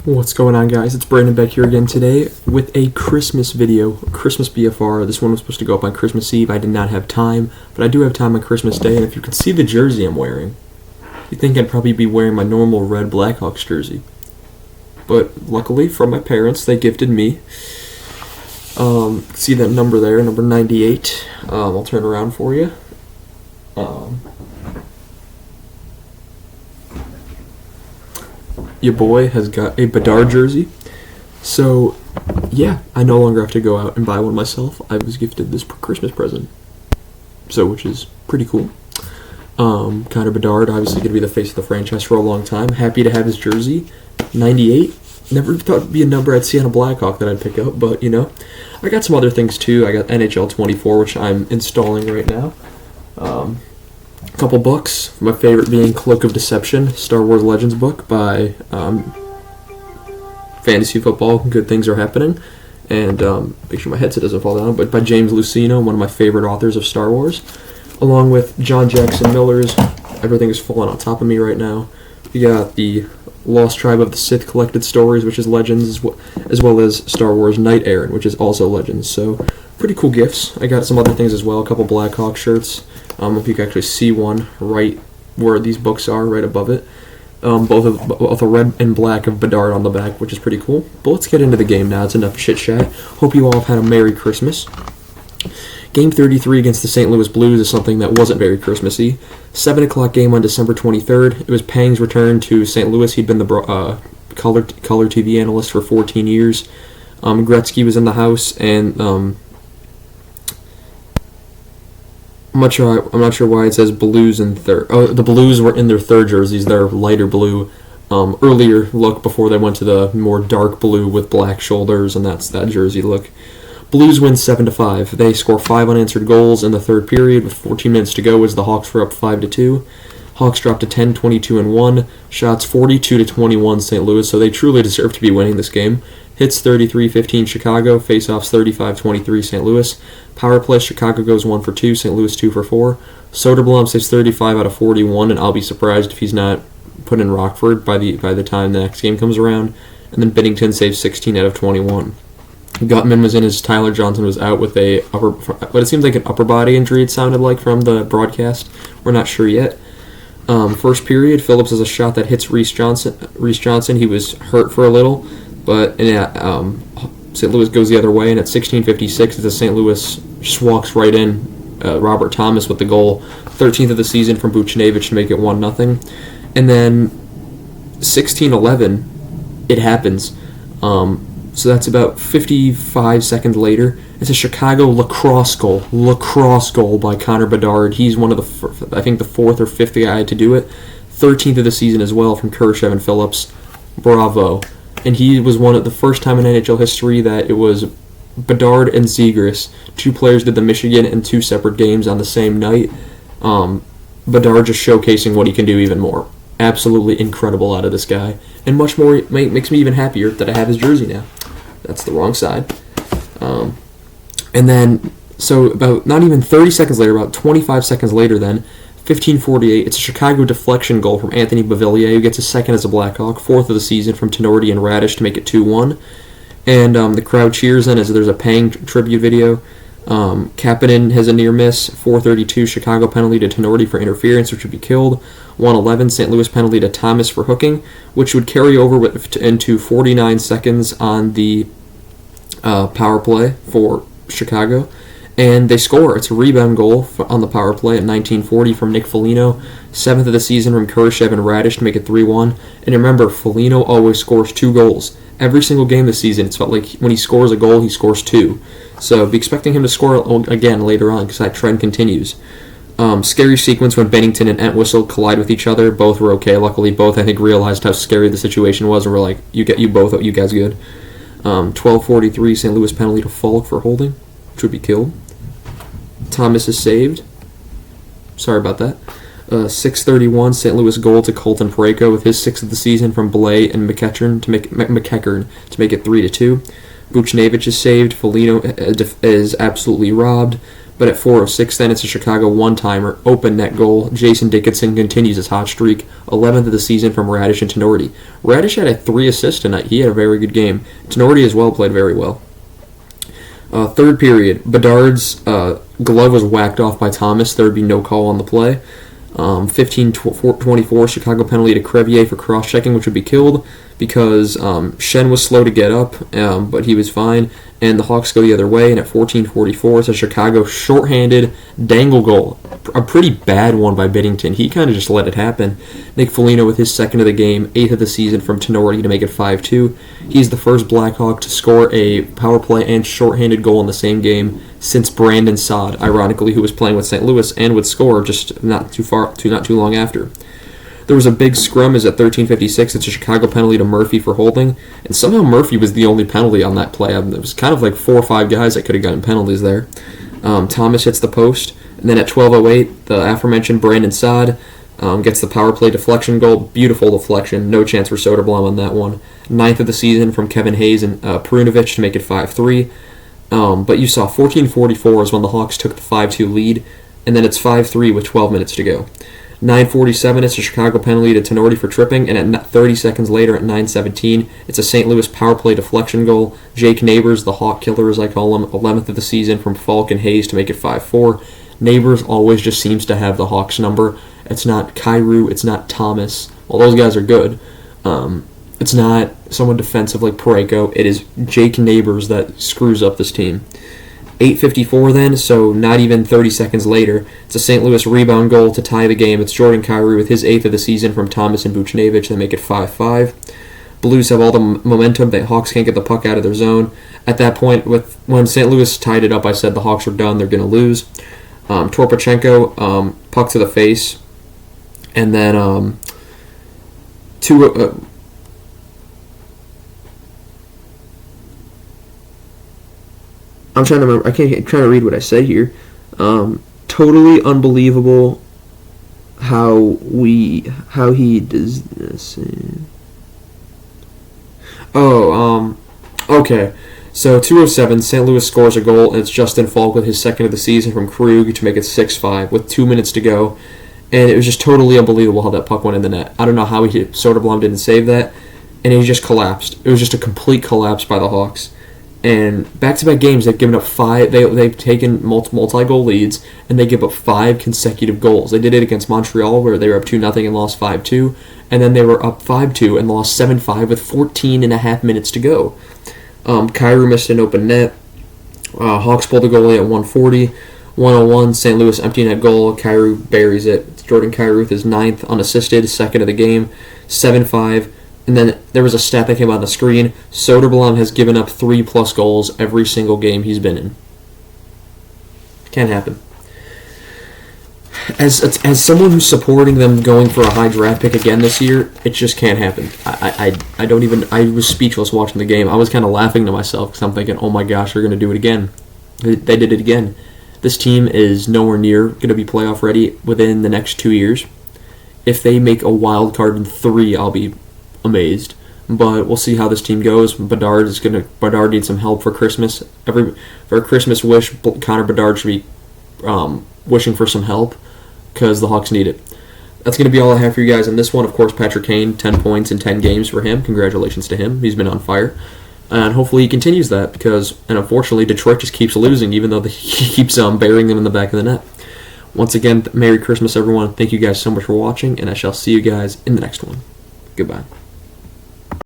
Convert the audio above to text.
What's going on, guys? It's Brandon back here again today with a Christmas video, Christmas BFR. This one was supposed to go up on Christmas Eve. I did not have time, but I do have time on Christmas Day, and if you could see the jersey I'm wearing, you'd think I'd probably be wearing my normal red Blackhawks jersey. But luckily, from my parents, they gifted me, see that number there, number 98. I'll turn around for you. Your boy has got a Bedard jersey. So, yeah, I no longer have to go out and buy one myself. I was gifted this Christmas present. So, which is pretty cool. Connor Bedard, obviously going to be the face of the franchise for a long time. Happy to have his jersey. 98. Never thought it'd be a number I'd see on a Blackhawk that I'd pick up, but, you know. I got some other things, too. I got NHL 24, which I'm installing right now. A couple books, my favorite being Cloak of Deception, Star Wars Legends book by Fantasy Football, Good Things Are Happening, and make sure my headset doesn't fall down, but by James Luceno, one of my favorite authors of Star Wars, along with John Jackson Miller's Everything is Falling on Top of Me right now. We got the Lost Tribe of the Sith Collected Stories, which is Legends, as well as Star Wars Knight Errant, which is also Legends, so pretty cool gifts. I got some other things as well, a couple Blackhawk shirts. If you can actually see one right where these books are, right above it. Both a red and black of Bedard on the back, which is pretty cool. But let's get into the game now. It's enough chit-chat. Hope you all have had a Merry Christmas. Game 33 against the St. Louis Blues is something that wasn't very Christmassy. 7 o'clock game on December 23rd. It was Pang's return to St. Louis. He'd been the color TV analyst for 14 years. Gretzky was in the house, and I'm not sure why it says Blues in third. Oh, the Blues were in their third jerseys. They're lighter blue. Earlier look before they went to the more dark blue with black shoulders, and that's that jersey look. Blues win 7-5. They score 5 unanswered goals in the third period with 14 minutes to go as the Hawks were up 5-2. Hawks dropped to 10, 22-1. Shots 42-21 St. Louis, so they truly deserve to be winning this game. Hits 33-15 Chicago. Faceoffs 35-23 St. Louis. Power play, Chicago goes 1 for 2, St. Louis 2 for 4. Soderblom saves 35 out of 41, and I'll be surprised if he's not put in Rockford by the time the next game comes around. And then Binnington saves 16 out of 21. Gutman was in as Tyler Johnson was out with what it seems like an upper body injury, it sounded like from the broadcast. We're not sure yet. First period, Phillips has a shot that hits Reese Johnson. He was hurt for a little, but St. Louis goes the other way, and at 16:56, the St. Louis just walks right in. Robert Thomas with the goal, 13th of the season from Buchnevich to make it 1-0. And then 16:11, it happens. So that's about 55 seconds later. It's a Chicago lacrosse goal by Connor Bedard. He's one of the fourth or fifth guy to do it. 13th of the season as well from Kurashev and Phillips. Bravo. And he was one of the first time in NHL history that it was Bedard and Zegras. 2 players did the Michigan in 2 separate games on the same night. Bedard just showcasing what he can do even more. Absolutely incredible out of this guy. And much more, makes me even happier that I have his jersey now. That's the wrong side. And then, so about not even 30 seconds later, about 25 seconds later then, 15:48, it's a Chicago deflection goal from Anthony Beauvillier, who gets a second as a Blackhawk, 4th of the season from Tenorti and Radish to make it 2-1. And the crowd cheers then as there's a Pang tribute video. Kapanen has a near miss, 4:32 Chicago penalty to Tenorti for interference, which would be killed. 1:11 St. Louis penalty to Thomas for hooking, which would carry over into 49 seconds on the power play for Chicago. And they score. It's a rebound goal on the power play at 19:40 from Nick Foligno. 7th of the season from Kurashev and Radish to make it 3-1. And remember, Foligno always scores 2 goals. Every single game this season, it's felt like when he scores a goal, he scores 2. So be expecting him to score again later on because that trend continues. Scary sequence when Binnington and Entwistle collide with each other. Both were okay. Luckily, both, I think, realized how scary the situation was and were like, you guys good. 12:43 St. Louis penalty to Falk for holding, which would be killed. Thomas is saved. Sorry about that. 6:31 St. Louis goal to Colton Parayko with his 6th of the season from Blais and McEachern to make it 3-2. Buchnevich is saved. Foligno is absolutely robbed. But at 4:06, then it's a Chicago one-timer, open net goal. Jason Dickinson continues his hot streak, 11th of the season from Radish and Tenorti. Radish had 3 assists tonight. He had a very good game. Tenorti as well played very well. Third period, Bedard's glove was whacked off by Thomas. There would be no call on the play. 15-24, Chicago penalty to Crevier for cross-checking, which would be killed because Shen was slow to get up, but he was fine, and the Hawks go the other way, and at 14:44, it's a Chicago shorthanded dangle goal. A pretty bad one by Biddington. He kind of just let it happen. Nick Foligno with his second of the game, 8th of the season from Tenorti to make it 5-2. He's the first Blackhawk to score a power play and shorthanded goal in the same game since Brandon Saad, ironically, who was playing with St. Louis and would score just not too long after. There was a big scrum as at 13:56. It's a Chicago penalty to Murphy for holding, and somehow Murphy was the only penalty on that play. It was kind of like 4 or 5 guys that could have gotten penalties there. Thomas hits the post, and then at 12:08, the aforementioned Brandon Saad gets the power play deflection goal. Beautiful deflection. No chance for Soderblom on that one. 9th of the season from Kevin Hayes and Perunovic to make it 5-3. But you saw 14:44 is when the Hawks took the 5-2 lead, and then it's 5-3 with 12 minutes to go. 9:47, it's a Chicago penalty to Tenorti for tripping, and at 30 seconds later at 9:17, it's a St. Louis power play deflection goal. Jake Neighbors, the Hawk killer as I call him, 11th of the season from Falk and Hayes to make it 5-4. Neighbors always just seems to have the Hawks number. It's not Kyrou, it's not Thomas. All those guys are good. It's not someone defensive like Parayko. It is Jake Neighbors that screws up this team. 8:54 then, so not even 30 seconds later, it's a St. Louis rebound goal to tie the game. It's Jordan Kyrou with his 8th of the season from Thomas and Buchnevich to make it 5-5. Blues have all the momentum. The Hawks can't get the puck out of their zone. At that point, when St. Louis tied it up, I said the Hawks were done. They're going to lose. Torpachenko, puck to the face, and then I'm trying to remember. I'm trying to read what I said here. Totally unbelievable how he does this. Okay. So 2:07, St. Louis scores a goal, and it's Justin Falk with his second of the season from Krug to make it 6-5 with 2 minutes to go. And it was just totally unbelievable how that puck went in the net. I don't know how Soderblom didn't save that, and he just collapsed. It was just a complete collapse by the Hawks. And back-to-back games, they've given up 5. They've taken multi-goal leads, and they give up 5 consecutive goals. They did it against Montreal, where they were up 2-0 and lost 5-2, and then they were up 5-2 and lost 7-5 with 14.5 minutes to go. Kyrou missed an open net. Hawks pulled the goalie at 1:40. 1:01, St. Louis empty net goal. Kyrou buries it. It's Jordan Kyrou with his 9th unassisted, second of the game. 7-5. And then there was a stat that came on the screen. Soderblom has given up 3+ goals every single game he's been in. Can't happen. As someone who's supporting them going for a high draft pick again this year, it just can't happen. I was speechless watching the game. I was kind of laughing to myself because I'm thinking, oh my gosh, they're going to do it again. They did it again. This team is nowhere near going to be playoff ready within the next 2 years. If they make a wild card in 3, I'll be amazed, but we'll see how this team goes. Bedard needs some help for Christmas. For a Christmas wish, Connor Bedard should be wishing for some help because the Hawks need it. That's going to be all I have for you guys on this one. Of course, Patrick Kane, 10 points in 10 games for him. Congratulations to him. He's been on fire, and hopefully he continues that and unfortunately Detroit just keeps losing, even though he keeps burying them in the back of the net. Once again, Merry Christmas, everyone. Thank you guys so much for watching, and I shall see you guys in the next one. Goodbye.